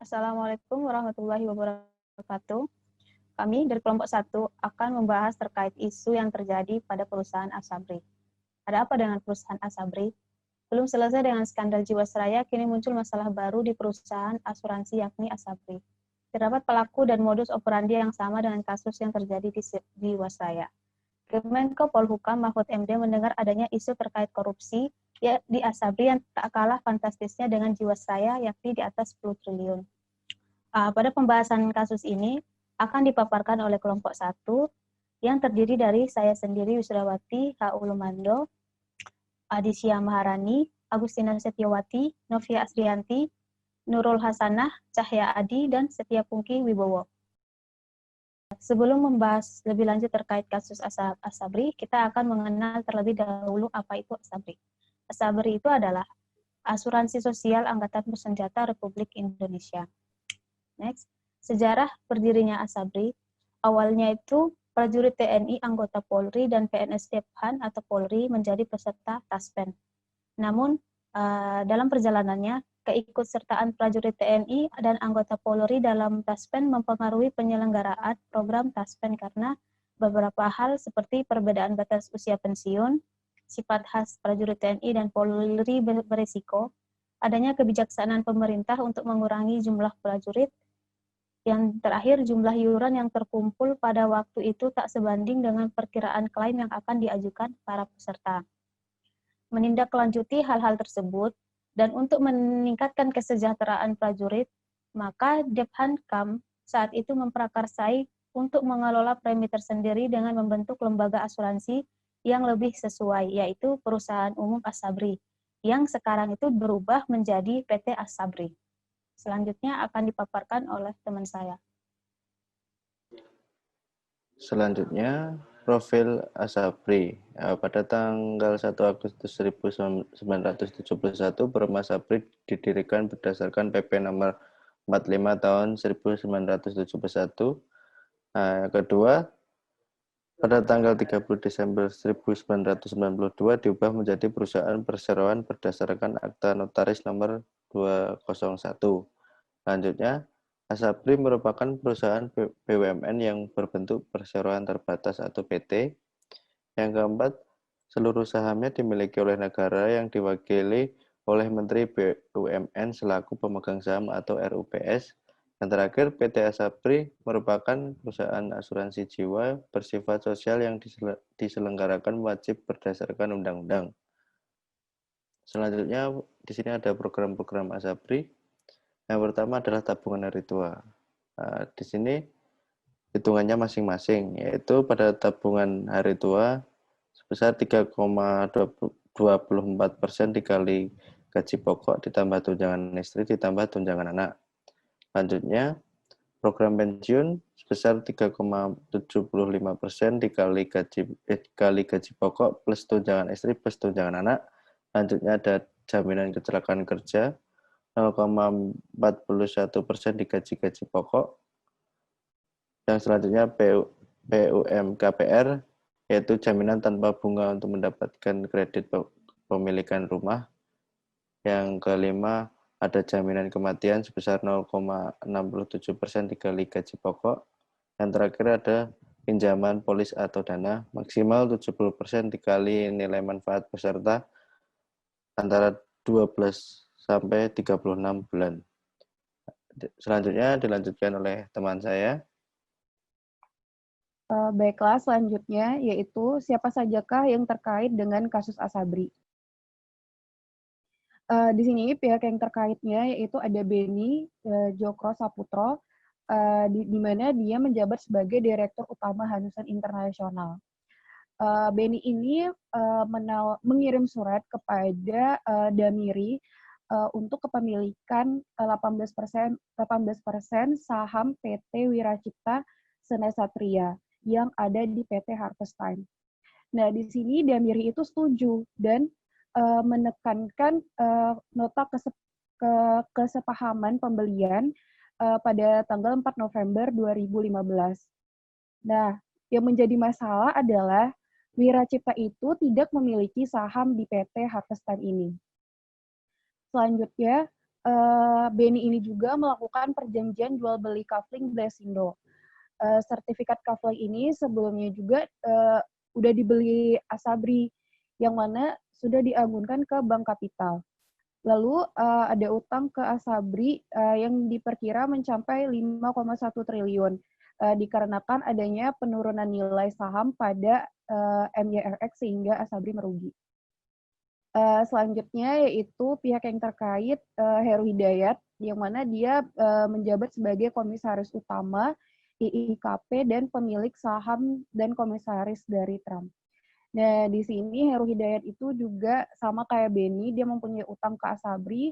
Assalamualaikum warahmatullahi wabarakatuh. Kami dari kelompok 1 akan membahas terkait isu yang terjadi pada perusahaan Asabri. Ada apa dengan perusahaan Asabri? Belum selesai dengan skandal Jiwasraya, kini muncul masalah baru di perusahaan asuransi yakni Asabri. Terdapat pelaku dan modus operandi yang sama dengan kasus yang terjadi di Jiwasraya. Kemenko Polhukam Mahfud MD mendengar adanya isu terkait korupsi ya, di Asabri yang tak kalah fantastisnya dengan Jiwasraya yakni di atas 10 triliun. Pada pembahasan kasus ini akan dipaparkan oleh kelompok 1 yang terdiri dari saya sendiri Wisudawati H. Ulumando, Adisya Maharani, Agustina Setiawati, Novia Asrianti, Nurul Hasanah, Cahya Adi, dan Setia Pungki Wibowo. Sebelum membahas lebih lanjut terkait kasus Asabri, kita akan mengenal terlebih dahulu apa itu Asabri. Asabri itu adalah Asuransi Sosial Angkatan Bersenjata Republik Indonesia. Next, sejarah berdirinya Asabri, awalnya itu prajurit TNI, anggota Polri, dan PNS Dephan atau Polri menjadi peserta Taspen. Namun, dalam perjalanannya, keikutsertaan prajurit TNI dan anggota Polri dalam Taspen mempengaruhi penyelenggaraan program Taspen karena beberapa hal seperti perbedaan batas usia pensiun, sifat khas prajurit TNI dan Polri berisiko, adanya kebijaksanaan pemerintah untuk mengurangi jumlah prajurit. Yang terakhir, jumlah iuran yang terkumpul pada waktu itu tak sebanding dengan perkiraan klaim yang akan diajukan para peserta. Menindaklanjuti hal-hal tersebut, dan untuk meningkatkan kesejahteraan prajurit, maka Dephankam saat itu memprakarsai untuk mengelola premi tersendiri dengan membentuk lembaga asuransi yang lebih sesuai, yaitu Perusahaan Umum Asabri, yang sekarang itu berubah menjadi PT Asabri. Selanjutnya akan dipaparkan oleh teman saya. Selanjutnya, profil Asabri. Pada tanggal 1 Agustus 1971, Perum Asabri didirikan berdasarkan PP nomor 45 tahun 1971. Kedua, pada tanggal 30 Desember 1992 diubah menjadi perusahaan perseroan berdasarkan Akta Notaris nomor 201. Selanjutnya, Asabri merupakan perusahaan BUMN yang berbentuk perseroan terbatas atau PT. Yang keempat, seluruh sahamnya dimiliki oleh negara yang diwakili oleh Menteri BUMN selaku pemegang saham atau RUPS. Yang terakhir, PT Asabri merupakan perusahaan asuransi jiwa bersifat sosial yang diselenggarakan wajib berdasarkan undang-undang. Selanjutnya, di sini ada program-program Asabri. Yang pertama adalah tabungan hari tua. Di sini hitungannya masing-masing, yaitu pada tabungan hari tua sebesar 3,24% dikali gaji pokok ditambah tunjangan istri ditambah tunjangan anak. Selanjutnya, program pensiun sebesar 3,75% dikali gaji pokok plus tunjangan istri plus tunjangan anak. Selanjutnya ada jaminan kecelakaan kerja 0,41% di gaji pokok. Yang selanjutnya PUM KPR, yaitu jaminan tanpa bunga untuk mendapatkan kredit pemilikan rumah. Yang kelima, ada jaminan kematian sebesar 0,67% dikali gaji pokok. Yang terakhir ada pinjaman polis atau dana maksimal 70% dikali nilai manfaat peserta antara 12 sampai 36 bulan. Selanjutnya dilanjutkan oleh teman saya. Baiklah, selanjutnya yaitu siapa sajakah yang terkait dengan kasus Asabri. Di sini pihak yang terkaitnya yaitu ada Beni Jokro Saputro, di mana dia menjabat sebagai Direktur Utama Hanusan Internasional. Beni ini mengirim surat kepada Damiri untuk kepemilikan 18% saham PT Wiracipta Senasatria yang ada di PT Harvest Time. Nah, di sini Damiri itu setuju dan menekankan nota kesepahaman pembelian pada tanggal 4 November 2015. Nah, yang menjadi masalah adalah Wiracipta itu tidak memiliki saham di PT Harvest Time ini. Selanjutnya, BNI ini juga melakukan perjanjian jual beli kafling Blesindo. Sertifikat kafling ini sebelumnya juga udah dibeli Asabri, yang mana sudah diagunkan ke Bank Kapital. Lalu ada utang ke Asabri yang diperkira mencapai 5,1 triliun dikarenakan adanya penurunan nilai saham pada MYRX sehingga Asabri merugi. Selanjutnya yaitu pihak yang terkait Heru Hidayat, yang mana dia menjabat sebagai komisaris utama IIKP dan pemilik saham dan komisaris dari Trump. Nah, di sini Heru Hidayat itu juga sama kayak Beni, dia mempunyai utang ke Asabri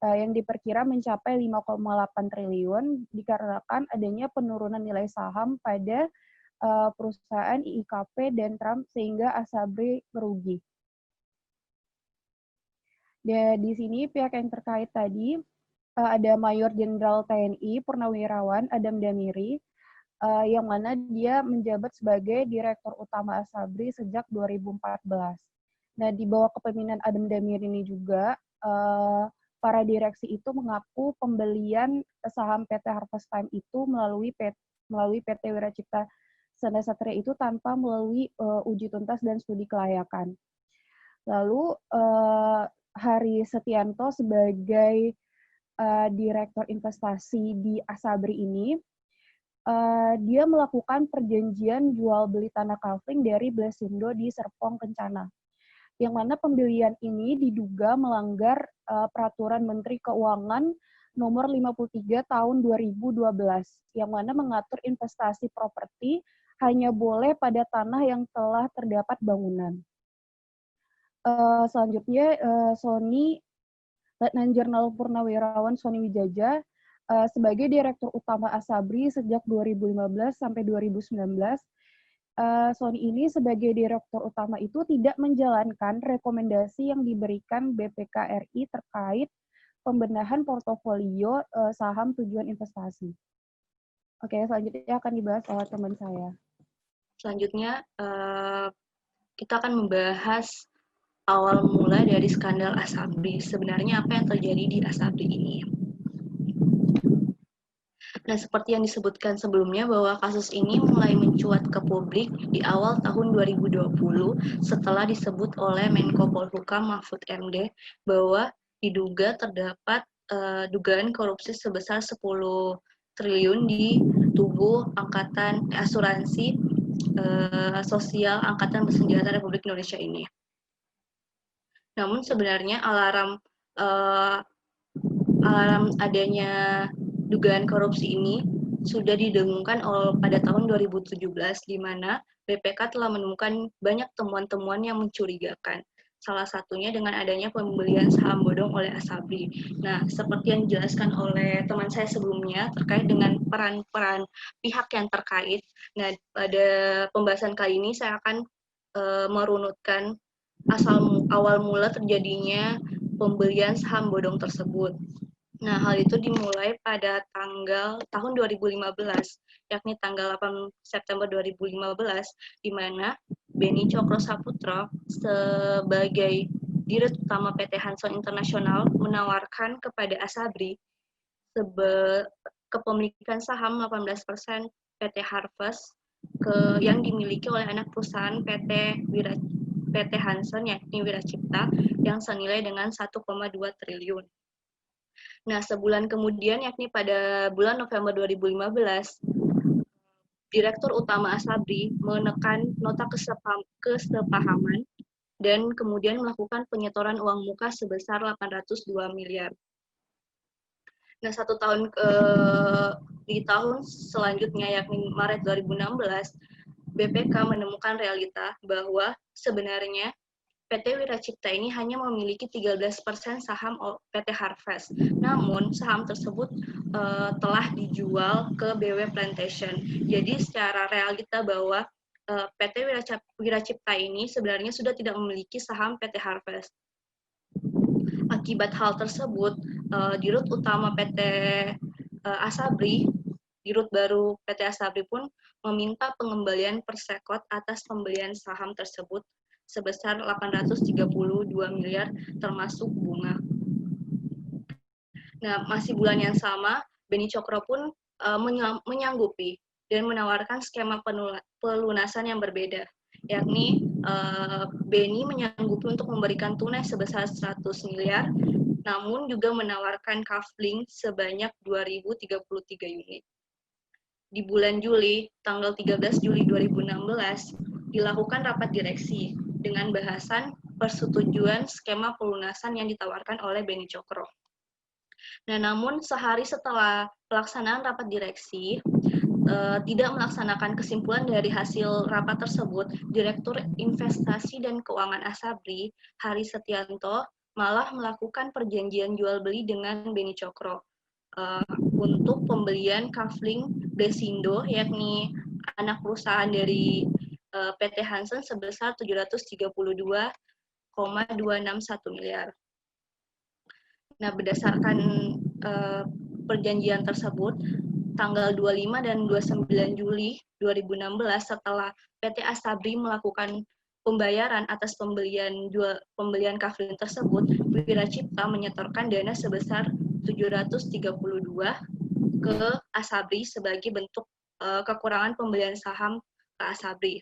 yang diperkira mencapai 5,8 triliun dikarenakan adanya penurunan nilai saham pada perusahaan IIKP dan Trump sehingga Asabri merugi. Dan di sini pihak yang terkait tadi ada Mayor Jenderal TNI Purnawirawan Adam Damiri, yang mana dia menjabat sebagai Direktur Utama Asabri sejak 2014. Nah, di bawah kepemimpinan Adam Damiri ini juga, para direksi itu mengaku pembelian saham PT Harvest Time itu melalui PT Wiracipta Senda Satria itu tanpa melalui uji tuntas dan studi kelayakan. Lalu, Hari Setianto sebagai Direktur Investasi di Asabri ini, dia melakukan perjanjian jual beli tanah kafling dari Blesindo di Serpong Kencana, yang mana pembelian ini diduga melanggar Peraturan Menteri Keuangan Nomor 53 Tahun 2012, yang mana mengatur investasi properti hanya boleh pada tanah yang telah terdapat bangunan. Selanjutnya, Letnan Jenderal Purnawirawan Sony Wijaja sebagai Direktur Utama Asabri sejak 2015 sampai 2019, Sony ini sebagai Direktur Utama itu tidak menjalankan rekomendasi yang diberikan BPK RI terkait pembenahan portofolio saham tujuan investasi. Oke, selanjutnya akan dibahas oleh teman saya. Selanjutnya, kita akan membahas awal mula dari skandal Asabri. Sebenarnya apa yang terjadi di Asabri ini? Nah, seperti yang disebutkan sebelumnya bahwa kasus ini mulai mencuat ke publik di awal tahun 2020 setelah disebut oleh Menko Polhukam Mahfud MD bahwa diduga terdapat dugaan korupsi sebesar 10 triliun di tubuh Angkatan Asuransi Sosial Angkatan Bersenjata Republik Indonesia ini. Namun sebenarnya alarm adanya dugaan korupsi ini sudah didengungkan pada tahun 2017, di mana BPK telah menemukan banyak temuan-temuan yang mencurigakan. Salah satunya dengan adanya pembelian saham bodong oleh Asabri. Nah, seperti yang dijelaskan oleh teman saya sebelumnya terkait dengan peran-peran pihak yang terkait. Nah, pada pembahasan kali ini saya akan merunutkan awal mula terjadinya pembelian saham bodong tersebut. Nah, hal itu dimulai pada tahun 2015, yakni tanggal 8 September 2015, di mana Beni Cokro Saputro sebagai Dirut Utama PT Hanson Internasional menawarkan kepada Asabri kepemilikan saham 18% PT Harvest yang dimiliki oleh anak perusahaan PT Hanson yakni Wiracipta yang senilai dengan 1,2 triliun. Nah, sebulan kemudian, yakni pada bulan November 2015, Direktur Utama Asabri menekan nota kesepahaman dan kemudian melakukan penyetoran uang muka sebesar 802 miliar. Nah, di tahun selanjutnya, yakni Maret 2016, BPK menemukan realita bahwa sebenarnya PT Wiracipta ini hanya memiliki 13% saham PT Harvest. Namun, saham tersebut telah dijual ke BW Plantation. Jadi, secara realita bahwa PT Wiracipta ini sebenarnya sudah tidak memiliki saham PT Harvest. Akibat hal tersebut, Dirut Utama PT Asabri, Dirut baru PT Asabri pun meminta pengembalian persekot atas pembelian saham tersebut sebesar 832 miliar termasuk bunga. Nah, masih bulan yang sama, Beni Cokro pun menyanggupi dan menawarkan skema pelunasan yang berbeda, yakni Beni menyanggupi untuk memberikan tunai sebesar 100 miliar, namun juga menawarkan kafling sebanyak 2.033 unit. Di bulan Juli, tanggal 13 Juli 2016, dilakukan rapat direksi dengan bahasan persetujuan skema pelunasan yang ditawarkan oleh Beni Cokro. Nah, namun sehari setelah pelaksanaan rapat direksi, tidak melaksanakan kesimpulan dari hasil rapat tersebut, Direktur Investasi dan Keuangan Asabri, Hari Setianto, malah melakukan perjanjian jual beli dengan Beni Cokro untuk pembelian kafling Blesindo, yakni anak perusahaan dari PT Hansen sebesar 732,261 miliar. Nah, berdasarkan perjanjian tersebut, tanggal 25 dan 29 Juli 2016, setelah PT Asabri melakukan pembayaran atas pembelian kafling tersebut, Wiracipta menyetorkan dana sebesar 732 ke Asabri sebagai bentuk kekurangan pembelian saham ke Asabri.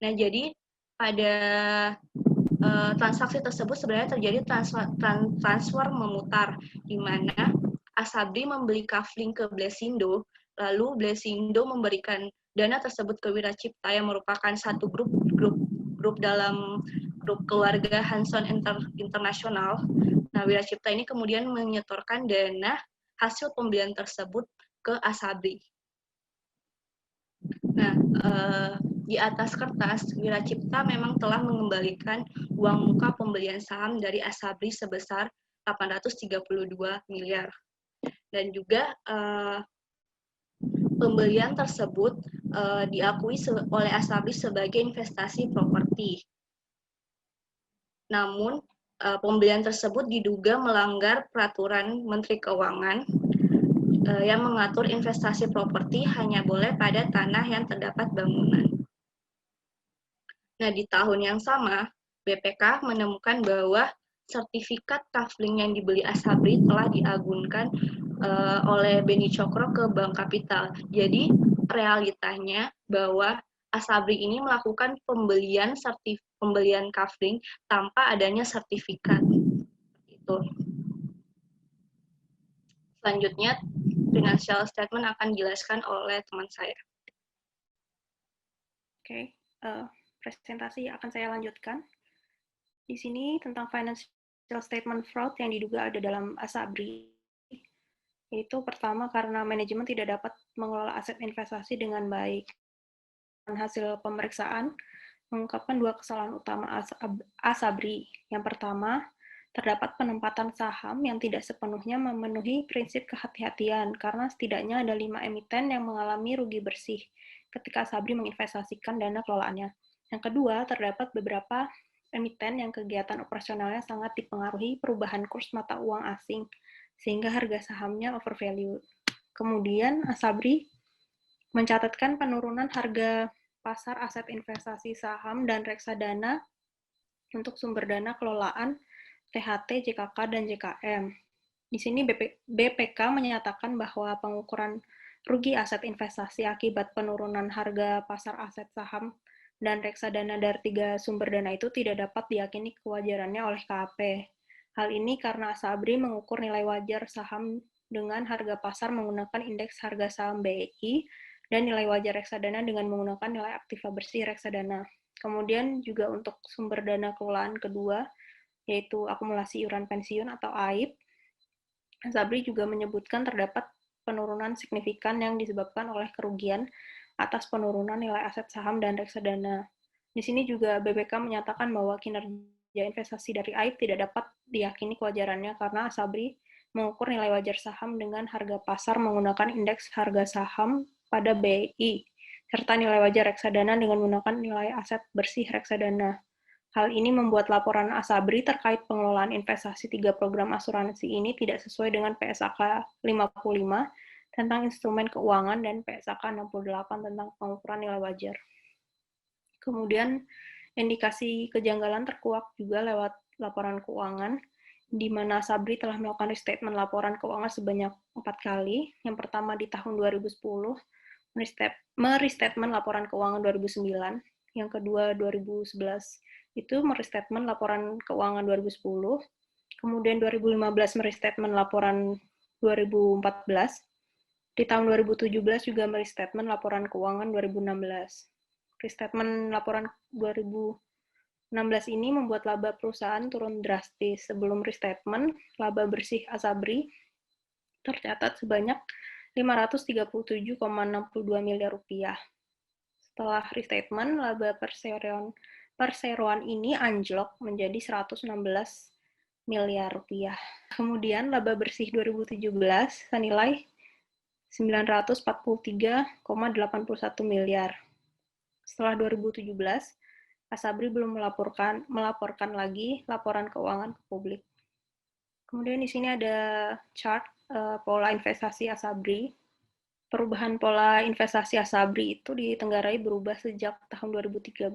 Nah, jadi pada transaksi tersebut sebenarnya terjadi transfer memutar, di mana Asabri membeli kafling ke Blesindo, lalu Blesindo memberikan dana tersebut ke Wiracipta yang merupakan satu grup dalam grup keluarga Hanson Internasional. Nah, Wiracipta ini kemudian menyetorkan dana hasil pembelian tersebut ke Asabri. Nah, di atas kertas, Wiracipta memang telah mengembalikan uang muka pembelian saham dari Asabri sebesar 832 miliar. Dan juga pembelian tersebut diakui oleh Asabri sebagai investasi properti. Namun, pembelian tersebut diduga melanggar peraturan Menteri Keuangan yang mengatur investasi properti hanya boleh pada tanah yang terdapat bangunan. Nah, di tahun yang sama, BPK menemukan bahwa sertifikat kafling yang dibeli Asabri telah diagunkan oleh Beni Cokro ke Bank Kapital. Jadi, realitanya bahwa Asabri ini melakukan pembelian kafling tanpa adanya sertifikat. Itu. Selanjutnya, financial statement akan dijelaskan oleh teman saya. Oke, presentasi akan saya lanjutkan. Di sini tentang financial statement fraud yang diduga ada dalam Asabri. Yaitu pertama karena manajemen tidak dapat mengelola aset investasi dengan baik. Dan hasil pemeriksaan mengungkapkan dua kesalahan utama Asabri. Yang pertama, terdapat penempatan saham yang tidak sepenuhnya memenuhi prinsip kehati-hatian karena setidaknya ada 5 emiten yang mengalami rugi bersih ketika Asabri menginvestasikan dana kelolaannya. Yang kedua, terdapat beberapa emiten yang kegiatan operasionalnya sangat dipengaruhi perubahan kurs mata uang asing sehingga harga sahamnya overvalued. Kemudian Asabri mencatatkan penurunan harga pasar aset investasi saham dan reksadana untuk sumber dana kelolaan THT, JKK, dan JKM. Di sini BPK menyatakan bahwa pengukuran rugi aset investasi akibat penurunan harga pasar aset saham dan reksadana dari 3 sumber dana itu tidak dapat diyakini kewajarannya oleh KAP. Hal ini karena Asabri mengukur nilai wajar saham dengan harga pasar menggunakan indeks harga saham BI dan nilai wajar reksadana dengan menggunakan nilai aktiva bersih reksadana. Kemudian juga untuk sumber dana kelolaan kedua, yaitu akumulasi iuran pensiun atau AIP, Asabri juga menyebutkan terdapat penurunan signifikan yang disebabkan oleh kerugian atas penurunan nilai aset saham dan reksadana. Di sini juga BPK menyatakan bahwa kinerja investasi dari AIP tidak dapat diyakini kewajarannya karena Asabri mengukur nilai wajar saham dengan harga pasar menggunakan indeks harga saham pada BI, serta nilai wajar reksadana dengan menggunakan nilai aset bersih reksadana. Hal ini membuat laporan Asabri terkait pengelolaan investasi 3 program asuransi ini tidak sesuai dengan PSAK 55 tentang instrumen keuangan dan PSAK 68 tentang pengukuran nilai wajar. Kemudian, indikasi kejanggalan terkuak juga lewat laporan keuangan, di mana Asabri telah melakukan restatement laporan keuangan sebanyak 4 kali. Yang pertama di tahun 2010, merestatement laporan keuangan 2009. Yang kedua 2011 itu merestatement laporan keuangan 2010. Kemudian 2015 merestatement laporan 2014. Di tahun 2017 juga merestatement laporan keuangan 2016. Restatement laporan 2016 ini membuat laba perusahaan turun drastis. Sebelum restatement, laba bersih Asabri tercatat sebanyak 537,62 miliar rupiah. Setelah restatement, laba perseroan ini anjlok menjadi 116 miliar rupiah. Kemudian laba bersih 2017 senilai 943,81 miliar. Setelah 2017, Asabri belum melaporkan lagi laporan keuangan ke publik. Kemudian di sini ada chart pola investasi Asabri. Perubahan pola investasi Asabri itu ditenggarai berubah sejak tahun 2013,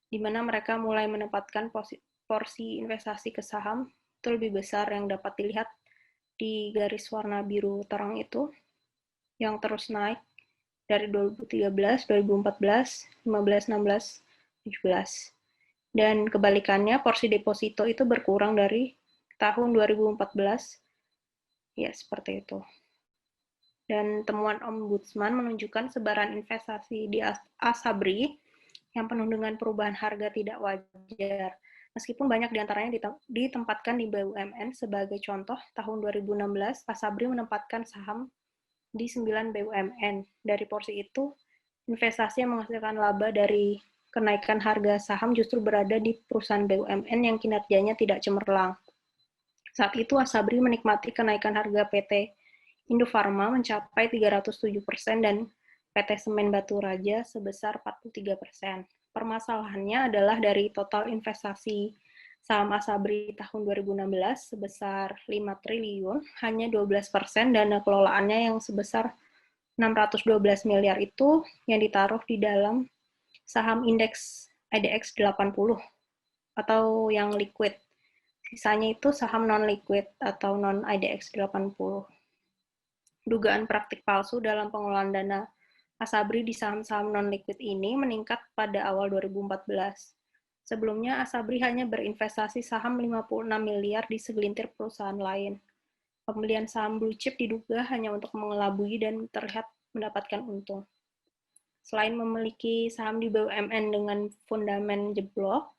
di mana mereka mulai menempatkan porsi investasi ke saham itu lebih besar yang dapat dilihat di garis warna biru terang itu, yang terus naik dari 2013, 2014, 15, 16, 17. Dan kebalikannya, porsi deposito itu berkurang dari tahun 2014. Ya, seperti itu. Dan temuan Ombudsman menunjukkan sebaran investasi di Asabri yang penuh dengan perubahan harga tidak wajar. Meskipun banyak diantaranya ditempatkan di BUMN, sebagai contoh, tahun 2016, Asabri menempatkan saham di 9 BUMN. Dari porsi itu, investasi yang menghasilkan laba dari kenaikan harga saham justru berada di perusahaan BUMN yang kinerjanya tidak cemerlang. Saat itu, Asabri menikmati kenaikan harga PT Indofarma mencapai 307% dan PT Semen Batu Raja sebesar 43%. Permasalahannya adalah dari total investasi saham Asabri tahun 2016 sebesar 5 triliun, hanya 12% dana kelolaannya yang sebesar 612 miliar itu yang ditaruh di dalam saham indeks IDX 80 atau yang liquid. Sisanya itu saham non-liquid atau non-IDX 80. Dugaan praktik palsu dalam pengelolaan dana Asabri di saham-saham non-liquid ini meningkat pada awal 2014. Sebelumnya, Asabri hanya berinvestasi saham 56 miliar di segelintir perusahaan lain. Pembelian saham blue chip diduga hanya untuk mengelabui dan terlihat mendapatkan untung. Selain memiliki saham di BUMN dengan fundamen jeblok,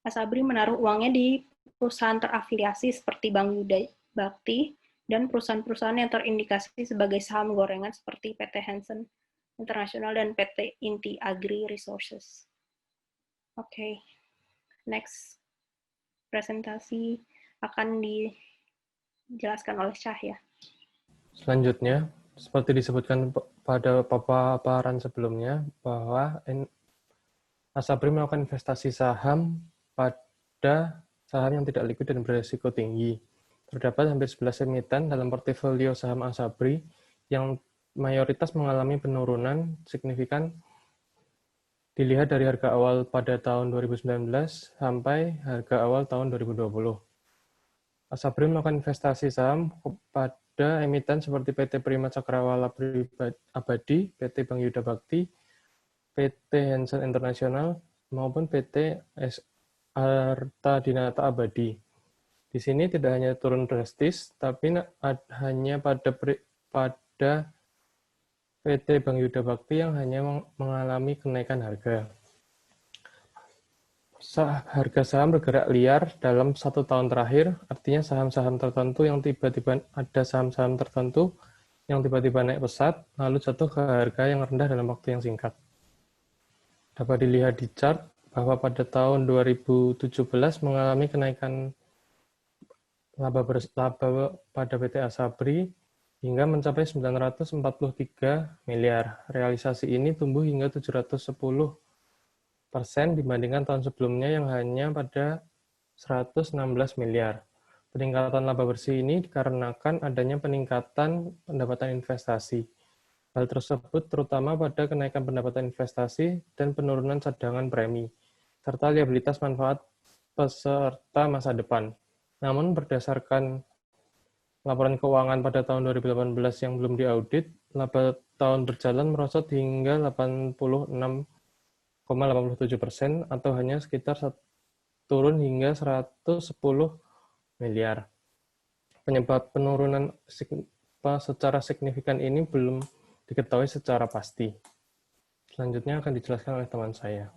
Asabri menaruh uangnya di perusahaan terafiliasi seperti Bank Yuda Bakti dan perusahaan-perusahaan yang terindikasi sebagai saham gorengan seperti PT Hansen International dan PT Inti Agri Resources. Oke, next presentasi akan dijelaskan oleh Cahya. Selanjutnya, seperti disebutkan pada paparan sebelumnya, bahwa Asabri melakukan investasi saham pada saham yang tidak likuid dan berisiko tinggi. Terdapat hampir 11 emiten dalam portofolio saham Asabri yang mayoritas mengalami penurunan signifikan dilihat dari harga awal pada tahun 2019 sampai harga awal tahun 2020. Asabri melakukan investasi saham pada emiten seperti PT Prima Cakrawala Abadi, PT Bank Yuda Bakti, PT Hansen International, maupun PT Arta Dinata Abadi. Di sini tidak hanya turun drastis, tapi hanya pada PT Bank Yuda Bakti yang hanya mengalami kenaikan harga. Harga saham bergerak liar dalam 1 tahun terakhir, artinya saham-saham tertentu yang tiba-tiba ada saham-saham tertentu yang tiba-tiba naik pesat, lalu jatuh ke harga yang rendah dalam waktu yang singkat. Dapat dilihat di chart bahwa pada tahun 2017 mengalami kenaikan laba pada PT Asabri hingga mencapai 943 miliar. Realisasi ini tumbuh hingga 710% dibandingkan tahun sebelumnya yang hanya pada 116 miliar. Peningkatan laba bersih ini dikarenakan adanya peningkatan pendapatan investasi. Hal tersebut terutama pada kenaikan pendapatan investasi dan penurunan cadangan premi, serta liabilitas manfaat peserta masa depan. Namun berdasarkan laporan keuangan pada tahun 2018 yang belum diaudit, laba tahun berjalan merosot hingga 86,87% atau hanya sekitar turun hingga 110 miliar. Penyebab penurunan secara signifikan ini belum diketahui secara pasti. Selanjutnya akan dijelaskan oleh teman saya.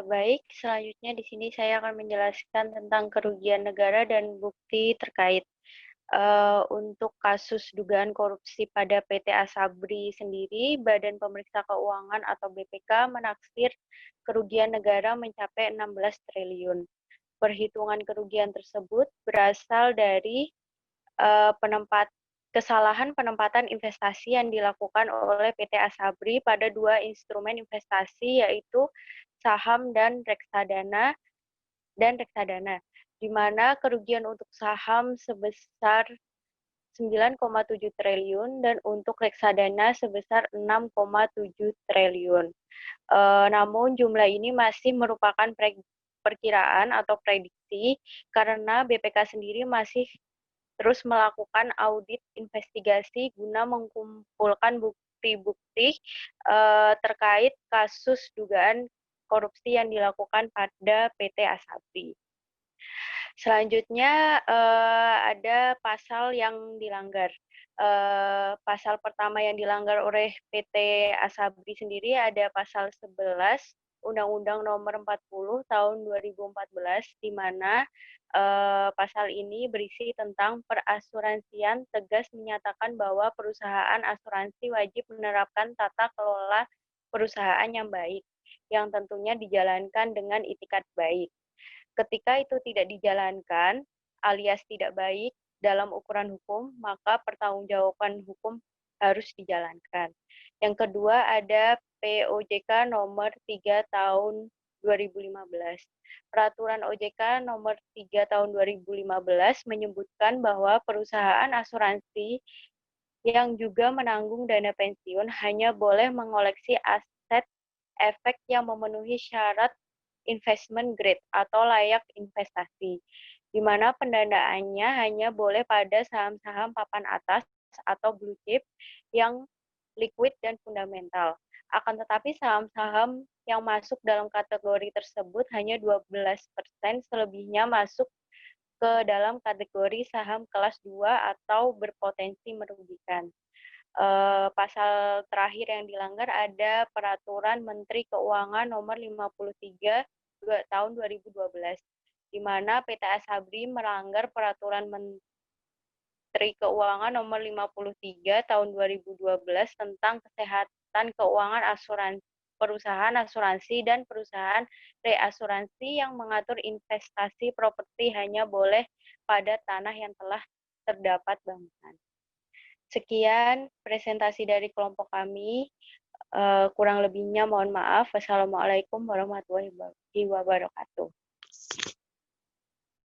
Baik, selanjutnya di sini saya akan menjelaskan tentang kerugian negara dan bukti terkait. Untuk kasus dugaan korupsi pada PT Asabri sendiri, Badan Pemeriksa Keuangan atau BPK menaksir kerugian negara mencapai 16 triliun. Perhitungan kerugian tersebut berasal dari kesalahan penempatan investasi yang dilakukan oleh PT Asabri pada dua instrumen investasi, yaitu saham dan reksadana, di mana kerugian untuk saham sebesar 9,7 triliun dan untuk reksadana sebesar 6,7 triliun. Namun jumlah ini masih merupakan perkiraan atau prediksi karena BPK sendiri masih terus melakukan audit investigasi guna mengumpulkan bukti-bukti terkait kasus dugaan korupsi yang dilakukan pada PT Asabri. Selanjutnya ada pasal yang dilanggar. Pasal pertama yang dilanggar oleh PT Asabri sendiri ada pasal 11 Undang-Undang Nomor 40 Tahun 2014, di mana pasal ini berisi tentang perasuransian, tegas menyatakan bahwa perusahaan asuransi wajib menerapkan tata kelola perusahaan yang baik, yang tentunya dijalankan dengan itikat baik. Ketika itu tidak dijalankan, alias tidak baik dalam ukuran hukum, maka pertanggungjawaban hukum harus dijalankan. Yang kedua ada POJK nomor 3 tahun 2015. Peraturan OJK nomor 3 tahun 2015 menyebutkan bahwa perusahaan asuransi yang juga menanggung dana pensiun hanya boleh mengoleksi aset efek yang memenuhi syarat investment grade atau layak investasi, di mana pendanaannya hanya boleh pada saham-saham papan atas atau blue chip yang liquid dan fundamental. Akan tetapi saham-saham yang masuk dalam kategori tersebut hanya 12%, selebihnya masuk ke dalam kategori saham kelas 2 atau berpotensi merugikan. Pasal terakhir yang dilanggar ada Peraturan Menteri Keuangan Nomor 53 tahun 2012, di mana PT Asabri melanggar Peraturan Menteri Keuangan Nomor 53 tahun 2012 tentang kesehatan keuangan perusahaan asuransi dan perusahaan reasuransi yang mengatur investasi properti hanya boleh pada tanah yang telah terdapat bangunan. Sekian presentasi dari kelompok kami. Kurang lebihnya mohon maaf. Wassalamualaikum warahmatullahi wabarakatuh.